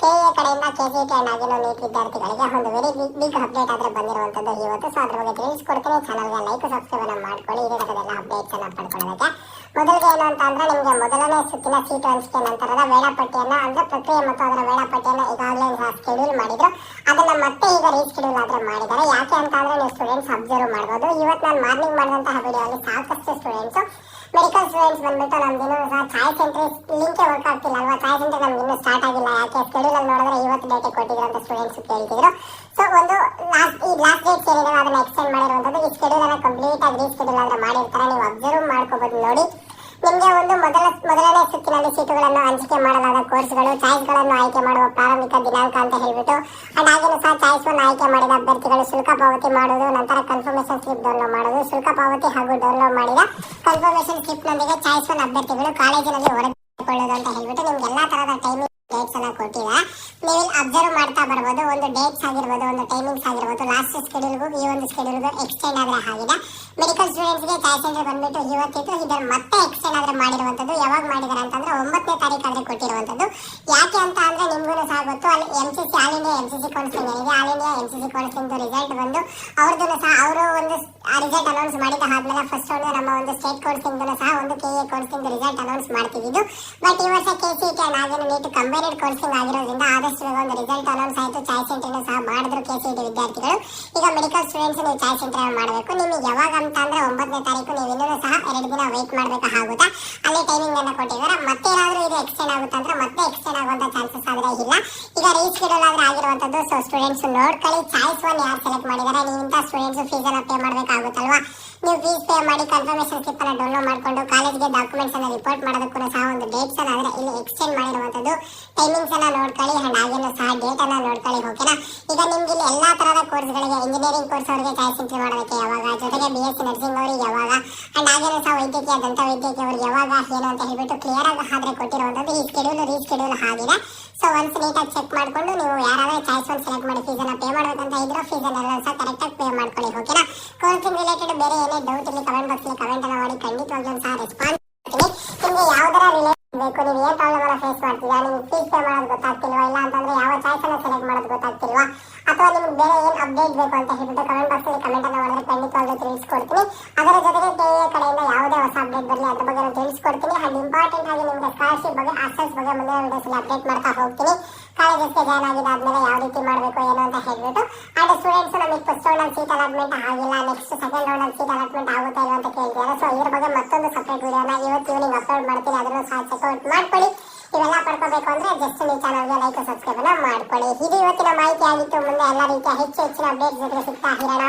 K A ಕಡೆಯಿಂದ ಕೆಸಿಟಿ and ಆಗಿರೋ neat ವಿದ್ಯಾರ್ಥಿಗಳಿಗೆ ಒಂದು ವೆರಿ ಬಿಗ್ ಅಪ್ಡೇಟ್ ಆದ್ರೆ ಬಂದಿರುವಂತದ್ದು ಇವತ್ತು. ಸೊ ಅದ್ರ ಬಗ್ಗೆ ತಿಳಿಸ್ಕೊಡ್ತೀನಿ. ಚಾನಲ್ಗೆ ಲೈಕ್ ಸಬ್ಸ್ಕ್ರೈಬ್ ಮಾಡ್ಕೊಳ್ಳಿ ಇದೇ ತರದೆಲ್ಲ ಅಪ್ಡೇಟ್ಸ್ ಅನ್ನ ಪಡ್ಕೊಳ್ಳೋದಕ್ಕೆ. ಮೊದಲಿಗೆ ಏನು ಅಂತ ಅಂದ್ರೆ ನಿಮಗೆ ಮೊದಲನೇ ಸುತ್ತಿನ ಸೀಟು ಹಂಚಿಕೆ ನಂತರದ ವೇಳಾಪಟ್ಟಿಯನ್ನ ಅಂದ್ರೆ ಪ್ರಕ್ರಿಯೆ ಮತ್ತು ಅದರ ವೇಳಾಪಟ್ಟಿಯನ್ನ ಈಗಾಗಲೇ ಸ್ಕೆಡ್ಯೂಲ್ ಮಾಡಿದ್ರು. ಅದನ್ನ ಮತ್ತೆ ಈಗ ರೀಸ್ಕೆಡ್ಯೂಲ್ ಆದ್ರೆ ಮಾಡಿದ್ದಾರೆ. ಯಾಕೆ ಅಂತ ಅಂದ್ರೆ ನೀವು ಸ್ಟೂಡೆಂಟ್ಸ್ ಅಬ್ಸರ್ವ್ ಮಾಡಬಹುದು. ಇವತ್ತು ನಾನು ಮಾರ್ನಿಂಗ್ ಮಾಡಿದಂತಹ ವಿಡಿಯೋಲ್ಲಿ ಸಾಕಷ್ಟು ಸ್ಟೂಡೆಂಟ್ಸ್ ಮೆಡಿಕಲ್ ಸ್ಟೂಡೆಂಟ್ಸ್ ಬಂದ್ಬಿಟ್ಟು ನಮ್ದಿನ್ನೂ ಸಹ ಚಾಯ್ಸ್ ಸೆಂಟರ್ ಲಿಂಕ್ ವರ್ಕ್ ಆಗ್ತಿಲ್ಲ ಅಲ್ವಾ, ಚಾಯ್ಸ್ ಸೆಂಟರ್ ನಮ್ಗೆ ಇನ್ನೂ ಸ್ಟಾರ್ಟ್ ಆಗಿಲ್ಲ, ಯಾಕೆ ಸ್ಕೆಡ್ಯೂಲ್ ಅಲ್ಲಿ ನೋಡಿದ್ರೆ ಇವತ್ತು ಡೇಟ್ ಕೊಟ್ಟಿದ್ರು ಅಂತ ಸ್ಟೂಡೆಂಟ್ಸ್ ಕೇಳ್ತಿದ್ರು. ಸೊ ಒಂದು ಲಾಸ್ಟ್ ಡೇಟ್ ಏನಿದೆ ಅದನ್ನ ಎಕ್ಸ್ಟೆಂಡ್ ಮಾಡಿರುವಂತದ್ದು. ಈ ಸ್ಕೆಡ್ಯೂಲ್ ಅನ್ನ ಕಂಪ್ಲೀಟ್ ಆಗಿ ರೀಸ್ಕೆಡ್ಯೂಲ್ ಆದ್ರೆ ಮಾಡಿರ್ತಾರೆ, ನೀವು ಅಬ್ಸರ್ವ್ ಮಾಡ್ಕೋಬಹುದು. ನೋಡಿ ನಿಮಗೆ ಒಂದು ಮೊದಲನೇ ಸುತ್ತಿನಲ್ಲಿ ಸೀಟುಗಳನ್ನು ಹಂಚಿಕೆ ಮಾಡಲಾದ ಕೋರ್ಸ್ಗಳು ಚಾಯ್ಸ್ಗಳನ್ನು ಆಯ್ಕೆ ಮಾಡುವ ಪ್ರಾರಂಭಿಕ ದಿನಾಂಕ ಅಂತ ಹೇಳ್ಬಿಟ್ಟು ಅಂಡ್ ಹಾಗೇನು ಸಹ ಚಾಯ್ಸ್ ಅನ್ನು ಆಯ್ಕೆ ಮಾಡಿದ ಅಭ್ಯರ್ಥಿಗಳು ಶುಲ್ಕ ಪಾವತಿ ಮಾಡುವುದು, ನಂತರ ಕನ್ಫರ್ಮೇಶನ್ ಸ್ಲಿಪ್ ಡೌನ್ಲೋಡ್ ಮಾಡುವುದು, ಶುಲ್ಕ ಪಾವತಿ ಹಾಗೂ ಡೌನ್ಲೋಡ್ ಮಾಡಿದ ಕನ್ಫರ್ಮೇಶನ್ ಸ್ಲಿಪ್ ನೊಂದಿಗೆ ಚಾಯ್ಸ್ ಒನ್ ಅಭ್ಯರ್ಥಿಗಳು ಕಾಲೇಜಿನಲ್ಲಿ ಹೊರಕೊಳ್ಳುವುದು ಅಂತ ಹೇಳ್ಬಿಟ್ಟು ನಿಮ್ಗೆ ಎಲ್ಲಾ ತರಹದ ಟೈಮಿಂಗ್ ಡೇಟ್ಸ್ ಅನ್ನ ಕೊಟ್ಟಿದೆ. ನೀವು ಇಲ್ಲಿ ಅಬ್ಸರ್ವ್ ಮಾಡ್ತಾ ಬರ್ಬೋದು. ಒಂದು ಡೇಟ್ಸ್ ಆಗಿರ್ಬೋದು, ಒಂದು ಟೈಮಿಂಗ್ಸ್ ಆಗಿರ್ಬೋದು, ಲಾಸ್ಟ್ ಸ್ಕೆಡ್ಯೂಲ್ಗೂ ಈ ಒಂದು ಸ್ಕೆಡ್ಯೂಲ್ಗೂ ಎಕ್ಸ್ಟೆಂಡ್ ಆದ್ರೆ ಆಗಿದೆ. ಮೆಡಿಕಲ್ ಸ್ಟೂಡೆಂಟ್ಸ್ಗೆ ಚಾಯ್ಸ್ ಸೆಂಟರ್ ಬಂದ್ಬಿಟ್ಟು ಇವತ್ತಿತ್ತು, ಇದರ ಮತ್ತೆ ಎಕ್ಸ್ಟೆಂಡ್ ಆದ್ರೆ ಮಾಡಿರುವಂತದ್ದು. ಯಾವಾಗ ಮಾಡಿದಾರೆ ಅಂತಂದ್ರೆ 9ನೇ ತಾರೀಕು ಆದ್ರೆ ಕೊಟ್ಟಿರುವಂತದ್ದು. ಯಾಕೆ ಅಂತ ಅಂದ್ರೆ ನಿಮ್ಗೂ ಸಹ ಗೊತ್ತು, ಅಲ್ಲಿ MCC all India MCC counselling ಏನಿದೆ, all India MCC counselling result ಬಂದು ಅವ್ರದ್ದು ಸಹ ಅವರು ಒಂದು ರಿಸಲ್ಟ್ ಅನೌನ್ಸ್ ಮಾಡಿದ ಆದ್ಮೇಲೆ ಫಸ್ಟ್ ಒಂದು ನಮ್ಮ ಒಂದು ಸ್ಟೇಟ್ ಕೌನ್ಸಿಲಿಂಗ್ ಸಹ ಒಂದು ಕೆಎ ಕೌನ್ಸಿಲಿಂಗ್ ರಿಸಲ್ಟ್ ಅನೌನ್ಸ್ ಮಾಡ್ತಿದ್ದು. ಬಟ್ ಈ ವರ್ಷ ಕೆಸಿಟಿ ಹಾಗೆ ನೀಟ್ ಕಂಬೈನ್ಡ್ ಕೌನ್ಸಿಲಿಂಗ್ ಆಗಿರೋದ್ರಿಂದ ಆದಷ್ಟು ಒಂದು ರಿಸಲ್ಟ್ ಅನೌನ್ಸ್ ಆಯಿತು. ಚಾಯ್ಸ್ ಸೆಂಟರ್ ಸಹ ಮಾಡಿದ್ರು ಕೆಸಿಟಿ ವಿದ್ಯಾರ್ಥಿಗಳು. ಈಗ ಮೆಡಿಕಲ್ ಸ್ಟೂಡೆಂಟ್ಸ್ ನೀವು ಚಾಯ್ಸ್ ಸೆಂಟರ್ ಮಾಡಬೇಕು. ನಿಮಗೆ ಯಾವಾಗ ಅಂತ ಅಂದ್ರೆ 9ನೇ ತಾರೀಕು ನೀವು ಇನ್ನೂ ಸಹ 2 ದಿನ ವೆಯ್ಟ್ ಮಾಡಬೇಕಾಗುತ್ತಾ, ಅಲ್ಲಿ ಟೈಮಿಂಗ್ ಅನ್ನ ಕೊಟ್ಟಿದ್ದಾರೆ. ಮತ್ತೆ ಏನಾದರೂ ಇದು ಎಕ್ಸ್ಟೆಂಡ್ ಆಗುತ್ತೆ ಅಂದ್ರೆ ಮತ್ತೆ ಎಕ್ಸ್ಟೆಂಡ್ ಆಗುವಂತ ಚಾನ್ಸಸ್ ಆದ್ರೆ ಇಲ್ಲ. ಈಗ ರೀಸ್ಕೆಡ್ಯೂಲ್ ಆದ್ರೆ ಆಗಿರುವಂತದ್ದು. ಸೊ ಸ್ಟೂಡೆಂಟ್ಸ್ ನೋಡ್ಕೊಳ್ಳಿ, ಚಾಯ್ಸ್ ಒನ್ ಯಾರು ಸೆಲೆಕ್ಟ್ ಮಾಡಿದ್ದಾರೆ. ನೀವು ಇಂಥ ಸ್ಟೂಡೆಂಟ್ಸ್ ಫೀಸ್ ಅನ್ನ ಪೇ ಮಾಡಬೇಕಾಗುತ್ತಲ್ವಾ, ನೀವು ಫೀಸ್ ಪೇ ಮಾಡಿ ಕನ್ಫರ್ಮೇಶನ್ ಸ್ಲಿಪ್ ಅನ್ನ ಡೌನ್ಲೋಡ್ ಮಾಡಿಕೊಂಡು ಕಾಲೇಜ್ಗೆ ಡಾಕ್ಯುಮೆಂಟ್ಸ್ ಅನ್ನ ರಿಪೋರ್ಟ್ ಮಾಡೋದಕ್ಕೂ ಸಹ ಒಂದು ಡೇಟ್ಸ್ ಅನ್ನ ಆದ್ರೆ ಇಲ್ಲಿ ಎಕ್ಸ್ಟೆಂಡ್ ಮಾಡಿರುವಂತದ್ದು. ಟೈಮಿಂಗ್ಸ್ ಅನ್ನ ನೋಡ್ಕೊಳ್ಳಿ ಅಂಡ್ ಹಾಗೇನು ಸಹ ಡೇಟ್ ಅನ್ನ ನೋಡ್ಕೊಳ್ಳಿ. ಓಕೆನಾ. ಈಗ ನಿಮ್ಗೆ ಇಲ್ಲಿ ಎಲ್ಲಾ ತರಹದ ಕೋರ್ಸ್ಗಳಿಗೆ ಇಂಜಿನಿಯರಿಂಗ್ ಕೋರ್ಸ್ ಅವರಿಗೆ ಚಾಯ್ಸ್ ಎಂಟ್ರಿ ಮಾಡೋದಕ್ಕೆ ಯಾವಾಗ, ಜೊತೆಗೆ BSc ನರ್ಸಿಂಗ್ ಅವರಿಗೆ ಯಾವಾಗ ಅಂಡ್ ಹಾಗೇನು ಸಹ ವೈದ್ಯಕೀಯ ದಂತ ವೈದ್ಯಕೀಯ ಅವರಿಗೆ ಯಾವಾಗ ಏನು ಅಂತ ಹೇಳ್ಬಿಟ್ಟು ಕ್ಲಿಯರ್ ಆಗಿ ಆದ್ರೆ ಕೊಟ್ಟಿರುವಂತದ್ದು. ಈ ಸ್ಕೆಡ್ಯೂಲ್ ರೀಸ್ಕೆಡ್ಯೂಲ್ ಆಗಿದೆ. ಸೊ ಒನ್ಸ್ ನೀಟಾಗಿ ಚೆಕ್ ಮಾಡ್ಕೊಂಡು ನೀವು ಯಾರಾದ್ರೂ ಚಾಯ್ಸ್ ಒನ್ ಸೆಲೆಕ್ಟ್ ಮಾಡಿ ಫೀಸ್ ಅನ್ನ ಪೇ ಮಾಡಬೇಕಂತ ಇದ್ರೂ ಫೀಸ್ ಅನ್ನ ಸಹ ಕರೆಕ್ಟ್ ಆಗಿ ಪೇ ಮಾಡ್ಕೊಳ್ಳಿ. ಓಕೆನಾ. ಕೌನ್ಸಿಲಿಂಗ್ ರಿಲೇಟೆಡ್ ಬೇರೆ ಏನೇ ಡೌಟ್ ಇಲ್ಲಿ ಕಮೆಂಟ್ ಬಾಕ್ಸ್ ಅಲ್ಲಿ ಕಮೆಂಟ್ ಅನ್ನ ಮಾಡಿ, ಖಂಡಿತವಾಗ್ಲೂ ಸಹ ರೆಸ್ಪಾನ್ಸ್ ಮಾಡ್ತೀನಿ. ನಿಮ್ಗೆ ಯಾವ್ದರ ರಿಲೇಟೆಡ್ ಬೇಕು, ನೀವು ಏನ್ ಪ್ರಾಬ್ಲಮ್ ಅನ್ನ ಫೇಸ್ ಮಾಡ್ತೀರಾ, ನಿಮ್ಗೆ ಫೀಸ್ ಪೇ ಮಾಡೋದು ಗೊತ್ತಾಗ್ತಿಲ್ವಾ, ಇಲ್ಲ ಅಂತಂದ್ರೆ ಯಾವ ಚಾಯ್ಸ್ ಅನ್ನ ಸೆಲೆಕ್ಟ್ ಮಾಡೋದು ಗೊತ್ತಾಗ್ತಿಲ್ವಾ, ಅಥವಾ ನಿಮ್ಗೆ ಬೇರೆ ಏನ್ ಅಪ್ಡೇಟ್ ಬೇಕು ಅಂತ ಹೇಳ್ಬಿಟ್ಟು ಕಮೆಂಟ್ ಬಾಕ್ಸ್ ಅಲ್ಲಿ ಕಮೆಂಟ್ ಅನ್ನ ಮಾಡಿದ್ರೆ ಖಂಡಿತವಾಗ್ಲೂ ತಿಳಿಸ್ಕೊಡ್ತೀನಿ. ಅದರ ಜೊತೆಗೆ ಕೆಎ ಕಡೆಯಿಂದ ಯಾವುದೇ ಹೊಸ ಅಪ್ಡೇಟ್ ಬರಲಿ ಅದ್ರ ಬಗ್ಗೆ ನಾನು ತಿಳಿಸ್ಕೊಡ್ತೀನಿ. ಅಂಡ್ ಇಂಪಾರ್ಟೆಂಟ್ ಆಗಿ ನಿಮ್ಗೆ ಸ್ಕಾಲರ್ಶಿಪ್ ಬಗ್ಗೆ ಹಾಸ್ಟೆಲ್ಸ್ ಬಗ್ಗೆ ಮುಂದಿನ ವಿಡಿಯೋಸ್ ಅಲ್ಲಿ ಅಪ್ಡೇಟ್ ಮಾಡ್ತಾ ಹೋಗ್ತೀನಿ. ಕಾಲೇಜಸ್ಗೆ ಜಾಯ್ನ್ ಆಗಿದ್ದಾದ್ಮೇಲೆ ಯಾವ ರೀತಿ ಮಾಡಬೇಕು ಏನು ಅಂತ ಹೇಳ್ಬಿಟ್ಟು. ಅಂಡ್ ಸ್ಟೂಡೆಂಟ್ಸ್ ನಮಗೆ ಫಸ್ಟ್ ರೌಂಡ್ ಅಲ್ಲಿ ಸೀಟ್ ಅಲಾಟ್ಮೆಂಟ್ ಆಗಿಲ್ಲ, ನೆಕ್ಸ್ಟ್ ಸೆಕೆಂಡ್ ರೌಂಡ್ ಅಲ್ಲಿ ಸೀಟ್ ಅಲಾಟ್ಮೆಂಟ್ ಆಗುತ್ತಾ ಇಲ್ಲ ಅಂತ ಕೇಳ್ತಿದ್ದಾರೆ. ಸೊ ಇದ್ರ ಬಗ್ಗೆ ಮತ್ತೊಂದು ಸಪರೇಟ್ ವಿಡಿಯೋನ ಇವತ್ತು ಈವ್ನಿಂಗ್ ಅಪ್ಲೋಡ್ ಮಾಡ್ತೀನಿ, ಅದನ್ನು ಸಹ ಚೆಕ್ಔಟ್ ಮಾಡ್ಕೊಳ್ಳಿ. ಇವೆಲ್ಲ ಪಡ್ಕೋಬೇಕು ಅಂದ್ರೆ ಜಸ್ಟ್ ಈ ಚಾನಲ್ಗೆ ಲೈಕ್ ಸಬ್ಸ್ಕ್ರೈಬ್ ಮಾಡ್ಕೊಳ್ಳಿ. ಇದು ಇವತ್ತಿನ ಮಾಹಿತಿ ಆಗಿತ್ತು. ಮುಂದೆ ಎಲ್ಲ ರೀತಿಯ ಹೆಚ್ಚಿನ ಅಪ್ಡೇಟ್ಸ್ ಜೊತೆ ಸಿಗ್ತಾ ಇರೋಣ.